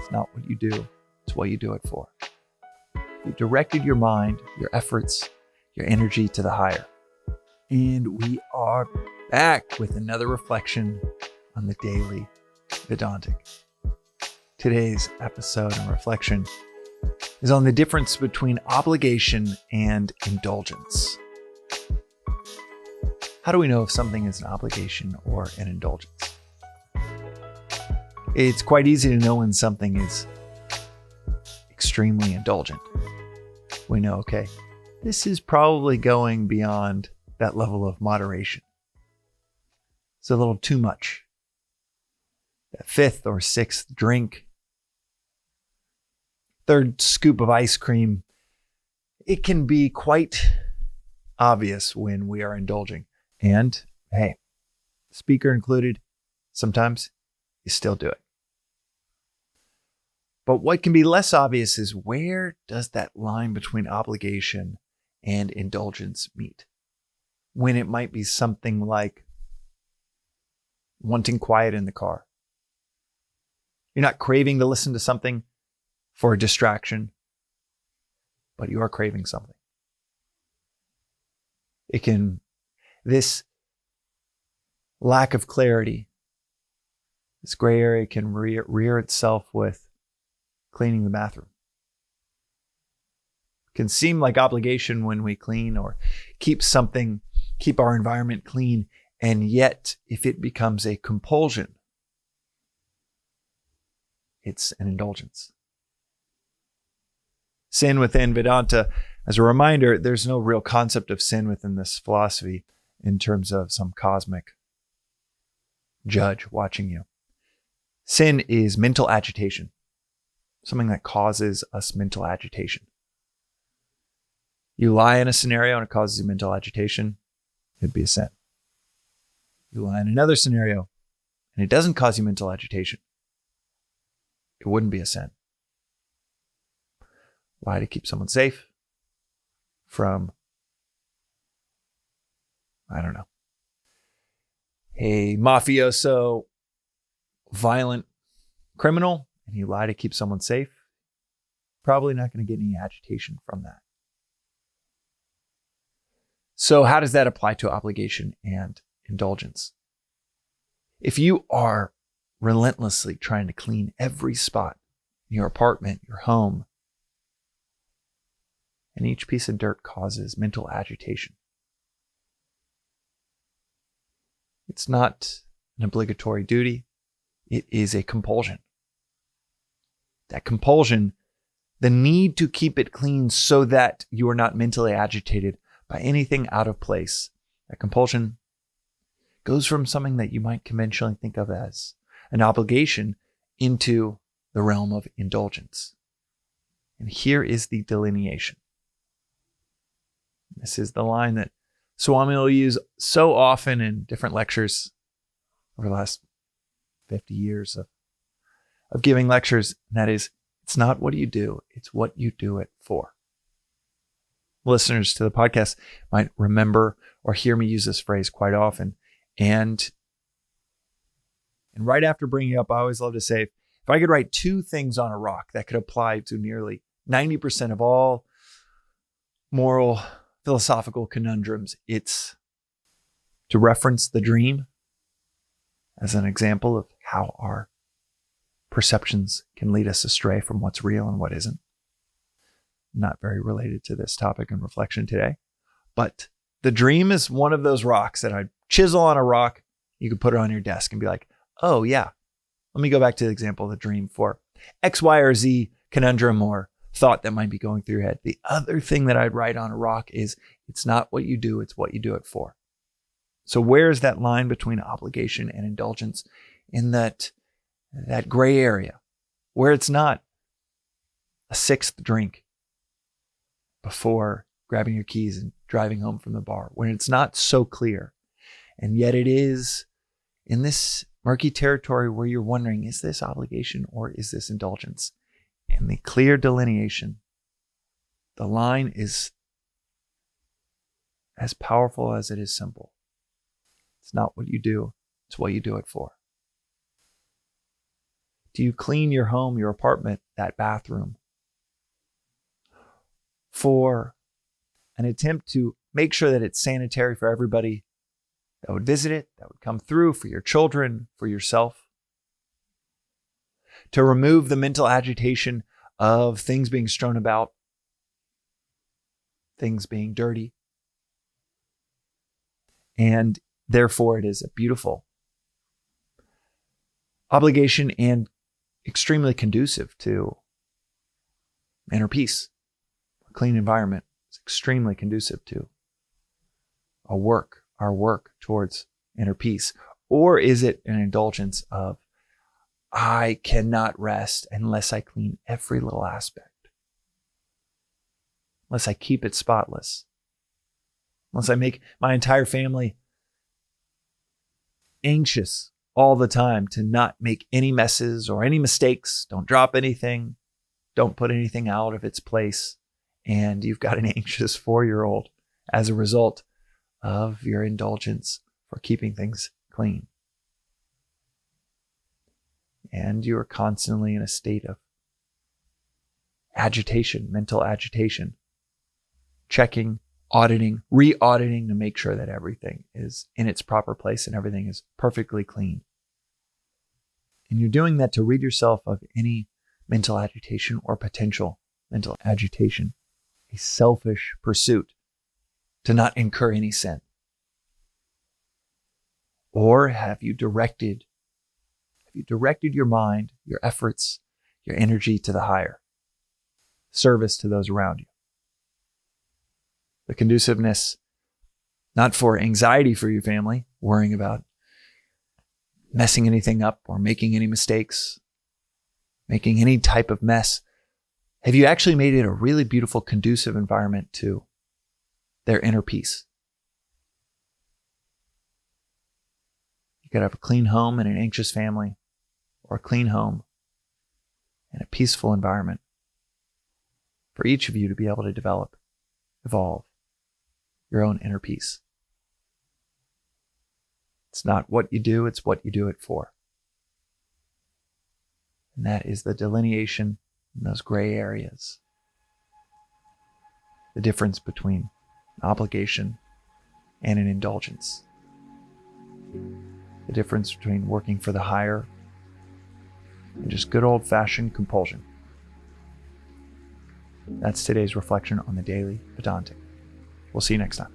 It's not what you do, it's what you do it for. You've directed your mind, your efforts, your energy to the higher. And we are back with another reflection on the daily Vedantic. Today's episode and reflection is on the difference between obligation and indulgence. How do we know if something is an obligation or an indulgence? It's quite easy to know when something is extremely indulgent. We know, okay, this is probably going beyond that level of moderation. It's a little too much. That fifth or sixth drink, third scoop of ice cream, it can be quite obvious when we are indulging. And hey, speaker included, sometimes you still do it. But what can be less obvious is, where does that line between obligation and indulgence meet? When it might be something like wanting quiet in the car. You're not craving to listen to something for a distraction, but you are craving something. This lack of clarity, this gray area can rear itself with cleaning the bathroom. It can seem like obligation when we clean or keep our environment clean, and yet if it becomes a compulsion, it's an indulgence. Sin within Vedanta, as a reminder, there's no real concept of sin within this philosophy in terms of some cosmic judge watching you. Sin is mental agitation, something that causes us mental agitation. You lie in a scenario and it causes you mental agitation, it'd be a sin. You lie in another scenario and it doesn't cause you mental agitation, it wouldn't be a sin. Lie to keep someone safe from, a mafioso, violent criminal, and you lie to keep someone safe, probably not going to get any agitation from that. So how does that apply to obligation and indulgence? If you are relentlessly trying to clean every spot in your apartment, your home, and each piece of dirt causes mental agitation, it's not an obligatory duty, it is a compulsion. That compulsion, the need to keep it clean so that you are not mentally agitated by anything out of place, that compulsion goes from something that you might conventionally think of as an obligation into the realm of indulgence. And here is the delineation. This is the line that Swami will use so often in different lectures over the last 50 years of giving lectures. And that is, it's not what you do, it's what you do it for. Listeners to the podcast might remember or hear me use this phrase quite often. And right after bringing it up, I always love to say, if I could write two things on a rock that could apply to nearly 90% of all moral, philosophical conundrums, it's to reference the dream as an example of how our perceptions can lead us astray from what's real and what isn't. Not very related to this topic and reflection today, but the dream is one of those rocks that I'd chisel on a rock. You could put it on your desk and be like, oh yeah, let me go back to the example of the dream for X, Y, or Z conundrum or thought that might be going through your head. The other thing that I'd write on a rock is, it's not what you do, it's what you do it for. So where is that line between obligation and indulgence in that gray area where it's not a sixth drink before grabbing your keys and driving home from the bar, when it's not so clear, and yet it is in this murky territory where you're wondering, is this obligation or is this indulgence? And the clear delineation, the line is as powerful as it is simple. It's not what you do, it's what you do it for. Do you clean your home, your apartment, that bathroom for an attempt to make sure that it's sanitary for everybody that would visit it, that would come through, for your children, for yourself? To remove the mental agitation of things being strewn about, things being dirty. And therefore, it is a beautiful obligation and extremely conducive to inner peace. A clean environment is extremely conducive to our work towards inner peace. Or is it an indulgence of, I cannot rest unless I clean every little aspect, unless I keep it spotless, unless I make my entire family anxious all the time to not make any messes or any mistakes. Don't drop anything. Don't put anything out of its place. And you've got an anxious 4-year-old as a result of your indulgence for keeping things clean. And you are constantly in a state of agitation, mental agitation, checking, auditing, re-auditing to make sure that everything is in its proper place and everything is perfectly clean. And you're doing that to rid yourself of any mental agitation or potential mental agitation, a selfish pursuit to not incur any sin. Or have you directed your mind, your efforts, your energy to the higher, service to those around you? The conduciveness, not for anxiety for your family, worrying about messing anything up or making any mistakes, making any type of mess. Have you actually made it a really beautiful, conducive environment to their inner peace? You could have a clean home and an anxious family, or a clean home and a peaceful environment for each of you to be able to develop, evolve your own inner peace. It's not what you do, it's what you do it for. And that is the delineation in those gray areas. The difference between an obligation and an indulgence. The difference between working for the higher and just good old-fashioned compulsion. That's today's reflection on the Daily Vedantic. We'll see you next time.